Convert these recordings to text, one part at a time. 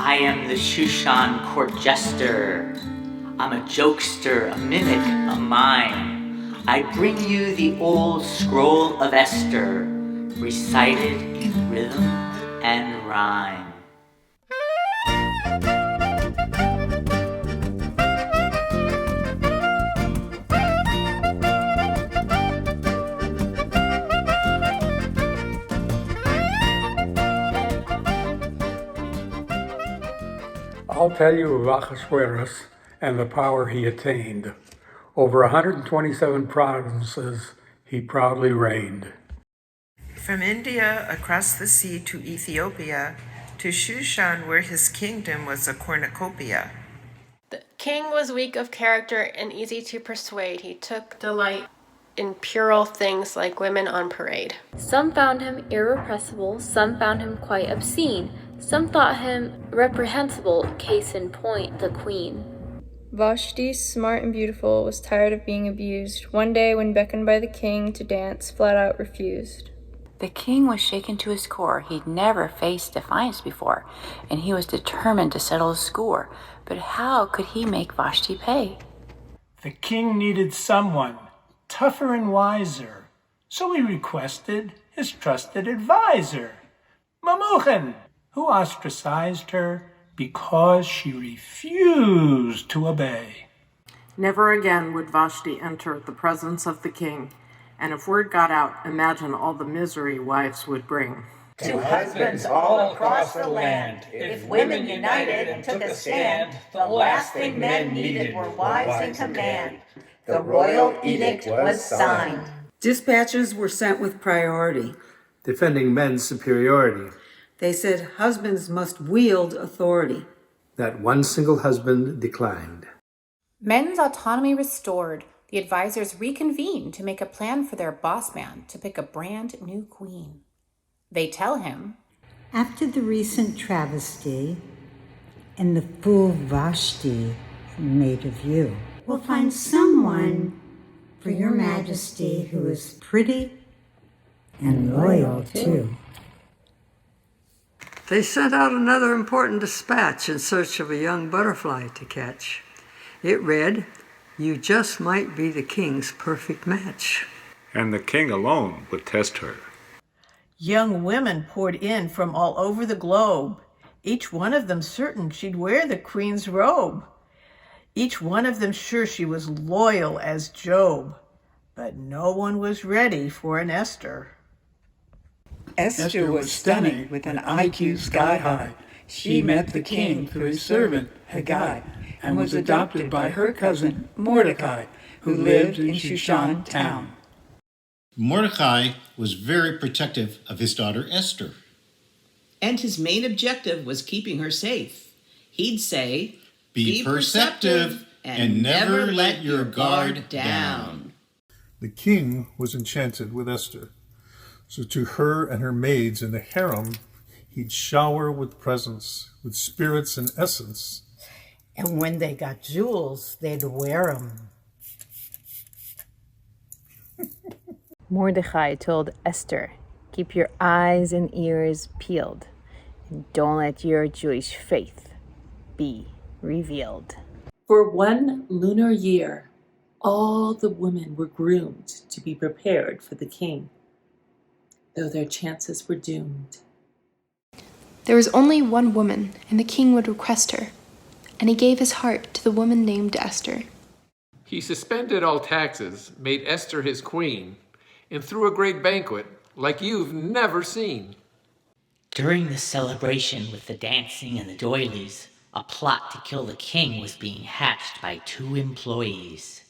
I am the Shushan court jester. I'm a jokester, a mimic, a mime. I bring you the old scroll of Esther, recited in rhythm and rhyme. I'll tell you of Ahasuerus and the power he attained. Over 127 provinces he proudly reigned. From India across the sea to Ethiopia, to Shushan where his kingdom was a cornucopia. The king was weak of character and easy to persuade. He took delight in puerile things like women on parade. Some found him irrepressible, some found him quite obscene. Some thought him reprehensible, case in point, the queen. Vashti, smart and beautiful, was tired of being abused. One day, when beckoned by the king to dance, flat out refused. The king was shaken to his core. He'd never faced defiance before, and he was determined to settle the score. But how could he make Vashti pay? The king needed someone tougher and wiser, so he requested his trusted advisor, Mamuchen, who ostracized her because she refused to obey. Never again would Vashti enter the presence of the king, and if word got out, imagine all the misery wives would bring. To husbands all across the land, if women united and took a stand, the last thing men needed were wives in command. The royal edict was signed. Dispatches were sent with priority, defending men's superiority. They said husbands must wield authority. That one single husband declined. Men's autonomy restored, the advisors reconvened to make a plan for their boss man to pick a brand new queen. They tell him, after the recent travesty and the fool Vashti made of you, we'll find someone for your majesty who is pretty and loyal too. They sent out another important dispatch in search of a young butterfly to catch. It read, "You just might be the king's perfect match." And the king alone would test her. Young women poured in from all over the globe, each one of them certain she'd wear the queen's robe. Each one of them sure she was loyal as Job, but no one was ready for an Esther. Esther was stunning with an IQ sky high. She met the king through his servant, Haggai, and was adopted by her cousin, Mordecai, who lived in Shushan town. Mordecai was very protective of his daughter Esther. And his main objective was keeping her safe. He'd say, Be perceptive and never let your guard down. The king was enchanted with Esther. So to her and her maids in the harem, he'd shower with presents, with spirits and essence. And when they got jewels, they'd wear 'em. Mordecai told Esther, keep your eyes and ears peeled, and don't let your Jewish faith be revealed. For 1 lunar year, all the women were groomed to be prepared for the king, though their chances were doomed. There was only one woman, and the king would request her, and he gave his heart to the woman named Esther. He suspended all taxes, made Esther his queen, and threw a great banquet like you've never seen. During the celebration with the dancing and the doilies, a plot to kill the king was being hatched by 2 employees.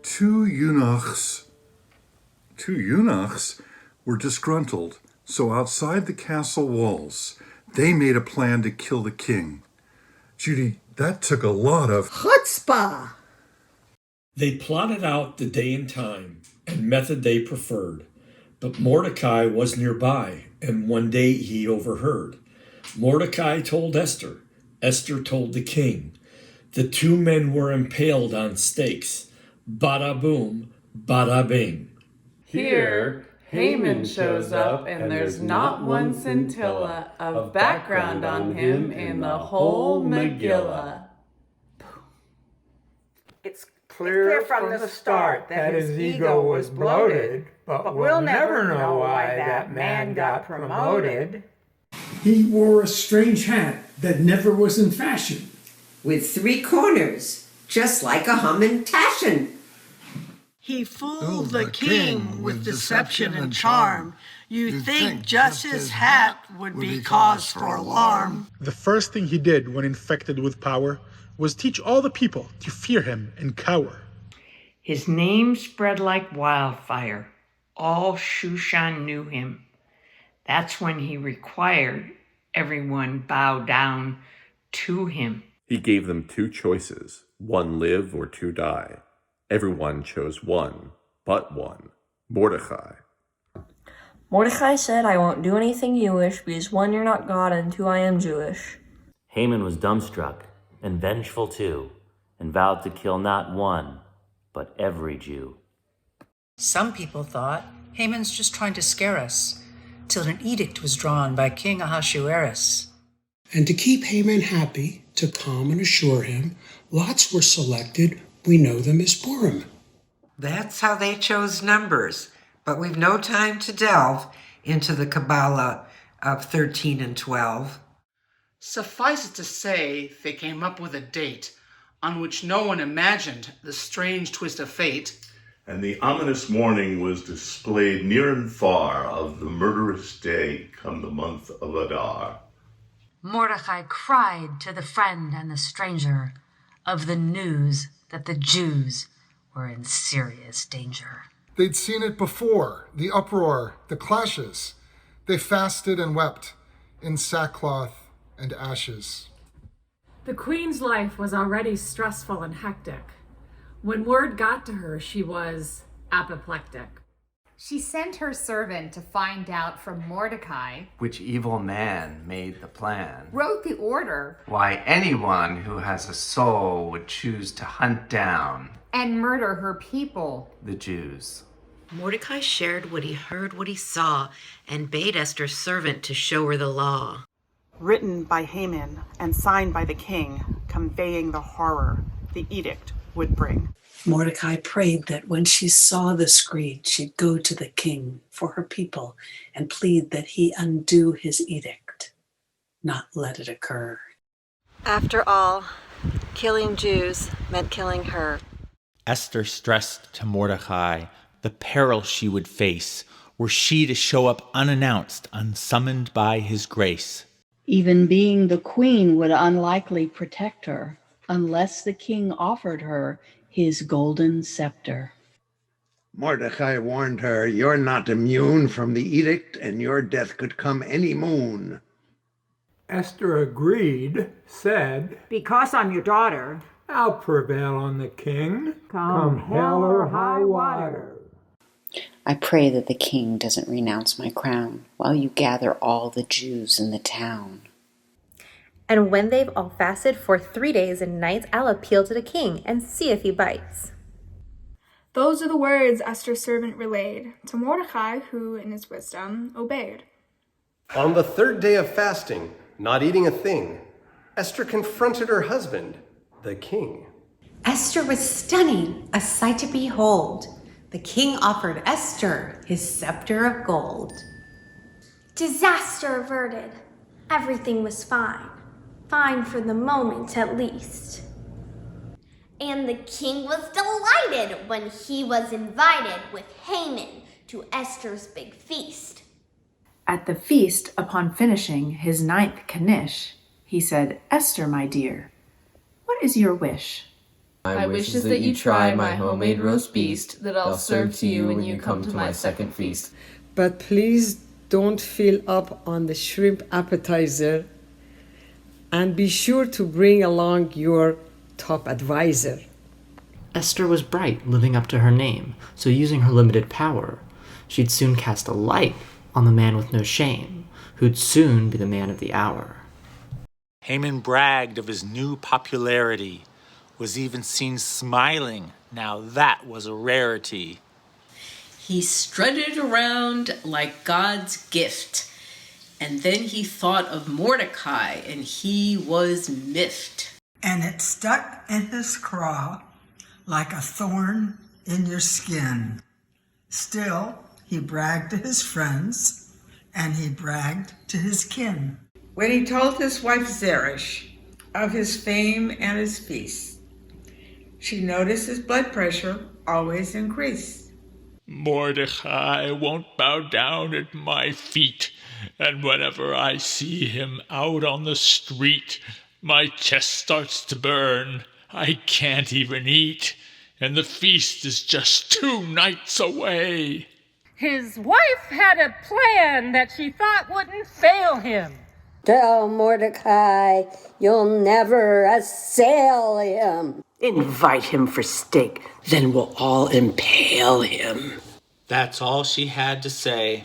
Two eunuchs were disgruntled, so outside the castle walls, they made a plan to kill the king. Judy, that took a lot of chutzpah. They plotted out the day and time and method they preferred, but Mordecai was nearby, and one day he overheard. Mordecai told Esther, Esther told the king. The 2 men were impaled on stakes. Bada boom, bada bing. Here, Haman shows up, and there's not one scintilla of background on him in the whole magillah. It's clear from the start that his ego was bloated, but we'll never know why that man got promoted. He wore a strange hat that never was in fashion. With 3 corners, just like a Haman Tashin. He fooled the king with deception and charm. You'd think just his hat would be cause for alarm. The first thing he did when infected with power was teach all the people to fear him and cower. His name spread like wildfire. All Shushan knew him. That's when he required everyone bow down to him. He gave them 2 choices, 1 live or 2 die. Everyone chose 1, but 1, Mordecai. Mordecai said, I won't do anything Jewish because 1, you're not God, and 2, I am Jewish. Haman was dumbstruck and vengeful too, and vowed to kill not 1, but every Jew. Some people thought Haman's just trying to scare us, till an edict was drawn by King Ahasuerus. And to keep Haman happy, to calm and assure him, lots were selected. We know them as Purim. That's how they chose numbers, but we've no time to delve into the Kabbalah of 13 and 12. Suffice it to say, they came up with a date on which no one imagined the strange twist of fate. And the ominous warning was displayed near and far of the murderous day come the month of Adar. Mordecai cried to the friend and the stranger of the news that the Jews were in serious danger. They'd seen it before, the uproar, the clashes. They fasted and wept in sackcloth and ashes. The queen's life was already stressful and hectic. When word got to her, she was apoplectic. She sent her servant to find out from Mordecai which evil man made the plan, wrote the order, why anyone who has a soul would choose to hunt down and murder her people, the Jews. Mordecai shared what he heard, what he saw, and bade Esther's servant to show her the law. Written by Haman and signed by the king, conveying the horror the edict would bring. Mordecai prayed that when she saw the screed, she'd go to the king for her people and plead that he undo his edict, not let it occur. After all, killing Jews meant killing her. Esther stressed to Mordecai the peril she would face were she to show up unannounced, unsummoned by his grace. Even being the queen would unlikely protect her unless the king offered her his golden scepter. Mordecai warned her, you're not immune from the edict, and your death could come any moon. Esther agreed, said, Because I'm your daughter, I'll prevail on the king, come hell or high water. I pray that the king doesn't renounce my crown while you gather all the Jews in the town. And when they've all fasted for 3 days and nights, I'll appeal to the king and see if he bites. Those are the words Esther's servant relayed to Mordecai, who, in his wisdom, obeyed. On the 3rd day of fasting, not eating a thing, Esther confronted her husband, the king. Esther was stunning, a sight to behold. The king offered Esther his scepter of gold. Disaster averted. Everything was fine. Fine for the moment, at least. And the king was delighted when he was invited with Haman to Esther's big feast. At the feast, upon finishing his 9th Knish, he said, Esther, my dear, what is your wish? My wish is that you try my homemade roast beast that I'll serve to you when you come to my 2nd feast. But please don't fill up on the shrimp appetizer, and be sure to bring along your top advisor. Esther was bright, living up to her name, so using her limited power, she'd soon cast a light on the man with no shame, who'd soon be the man of the hour. Haman bragged of his new popularity, was even seen smiling. Now that was a rarity. He strutted around like God's gift. And then he thought of Mordecai, and he was miffed. And it stuck in his craw like a thorn in your skin. Still, he bragged to his friends, and he bragged to his kin. When he told his wife Zeresh of his fame and his feast, she noticed his blood pressure always increased. Mordecai won't bow down at my feet, and whenever I see him out on the street, my chest starts to burn. I can't even eat, and the feast is just 2 nights away. His wife had a plan that she thought wouldn't fail him. Tell Mordecai you'll never assail him. Invite him for steak, then we'll all impale him. That's all she had to say.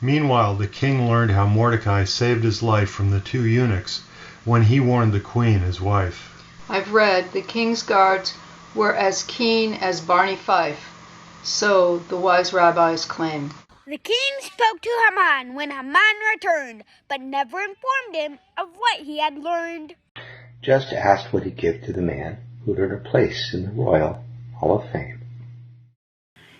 Meanwhile, the king learned how Mordecai saved his life from the 2 eunuchs when he warned the queen, his wife. I've read the king's guards were as keen as Barney Fife, so the wise rabbis claim. The king spoke to Haman when Haman returned, but never informed him of what he had learned. Just asked what he'd give to the man who'd earn a place in the Royal Hall of Fame.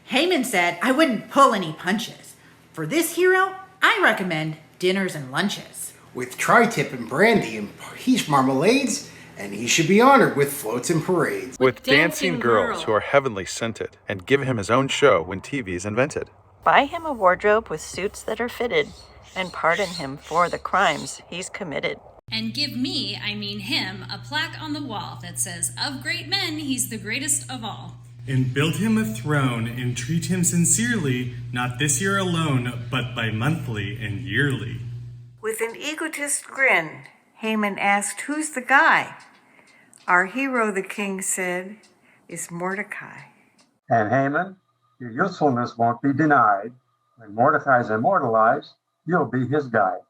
Haman said I wouldn't pull any punches. For this hero, I recommend dinners and lunches. With tri-tip and brandy and peach marmalades, and he should be honored with floats and parades. With dancing girls who are heavenly scented, and give him his own show when TV is invented. Buy him a wardrobe with suits that are fitted, and pardon him for the crimes he's committed. And give me, I mean him, a plaque on the wall that says, "Of great men, he's the greatest of all." And build him a throne and treat him sincerely, not this year alone, but by monthly and yearly. With an egotist grin, Haman asked, "Who's the guy?" "Our hero," the king said, "is Mordecai." And Haman, your usefulness won't be denied. When Mordecai is immortalized, you'll be his guide.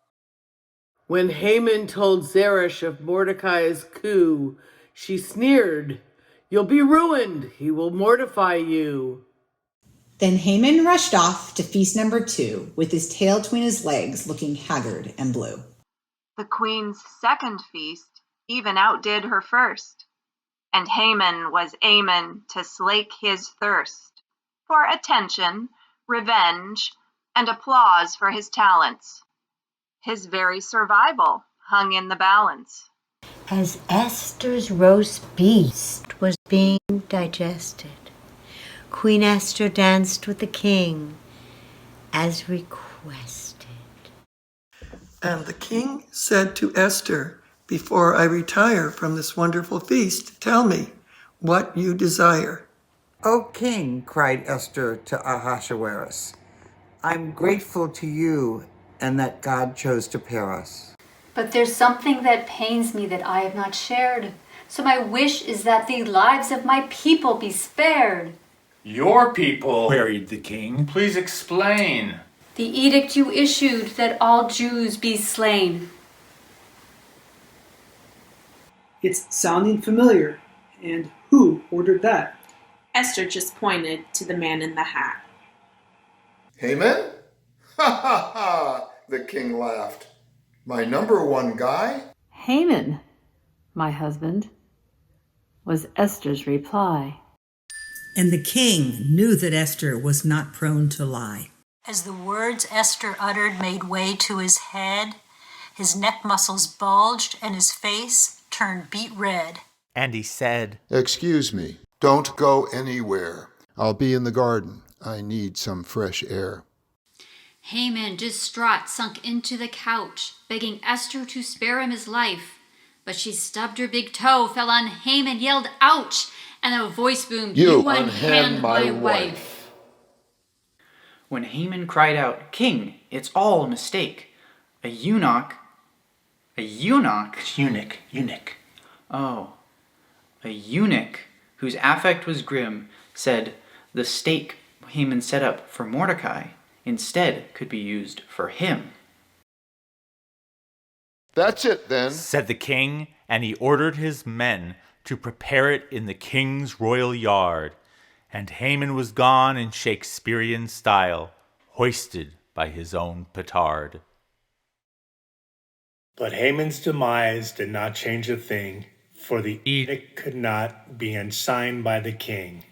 When Haman told Zeresh of Mordecai's coup, she sneered, "You'll be ruined. He will mortify you." Then Haman rushed off to feast number 2 with his tail between his legs, looking haggard and blue. The queen's second feast even outdid her first, and Haman was aiming to slake his thirst for attention, revenge, and applause for his talents. His very survival hung in the balance. As Esther's roast beast was being digested, Queen Esther danced with the king as requested. And the king said to Esther, "Before I retire from this wonderful feast, tell me what you desire." "O king," cried Esther to Ahasuerus, "I'm grateful to you and that God chose to pair us. But there's something that pains me that I have not shared. So my wish is that the lives of my people be spared." Your people? Queried the king. Please explain. The edict you issued that all Jews be slain. It's sounding familiar. And who ordered that? Esther just pointed to the man in the hat. Haman? Ha ha ha, the king laughed. My number 1 guy? Haman, my husband, was Esther's reply. And the king knew that Esther was not prone to lie. As the words Esther uttered made way to his head, his neck muscles bulged and his face turned beet red. And he said, "Excuse me, don't go anywhere. I'll be in the garden. I need some fresh air." Haman, distraught, sunk into the couch, begging Esther to spare him his life. But she stubbed her big toe, fell on Haman, yelled, "Ouch!" And a voice boomed, "You unhand my wife." When Haman cried out, "King, it's all a mistake," a eunuch. Oh. A eunuch, whose affect was grim, said the stake Haman set up for Mordecai instead could be used for him. "That's it, then," said the king, and he ordered his men to prepare it in the king's royal yard. and Haman was gone in Shakespearean style, hoisted by his own petard. But Haman's demise did not change a thing, for the edict could not be unsigned by the king.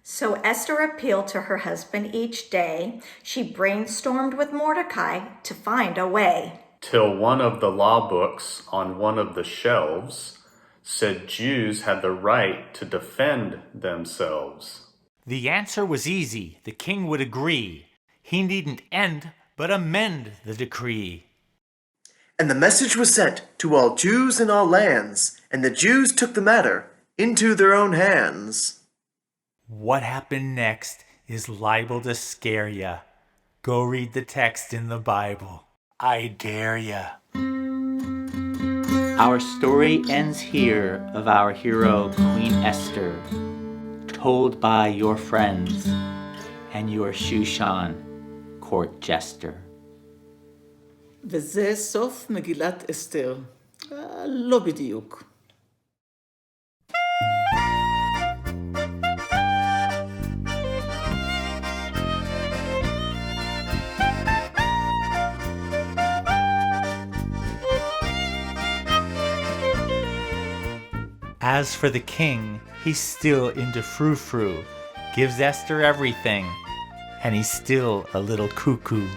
So Esther appealed to her husband each day. She brainstormed with Mordecai to find a way. Till one of the law books on one of the shelves said Jews had the right to defend themselves. The answer was easy. The king would agree. He needn't end, but amend the decree. And the message was sent to all Jews in all lands, and the Jews took the matter into their own hands. What happened next is liable to scare ya. Go read the text in the Bible. I dare ya. Our story ends here of our hero, Queen Esther, told by your friends and your Shushan court jester. וזה סוף מגילת אסתר. לא בדיוק. As for the king, he's still into frou-frou, gives Esther everything, and he's still a little cuckoo.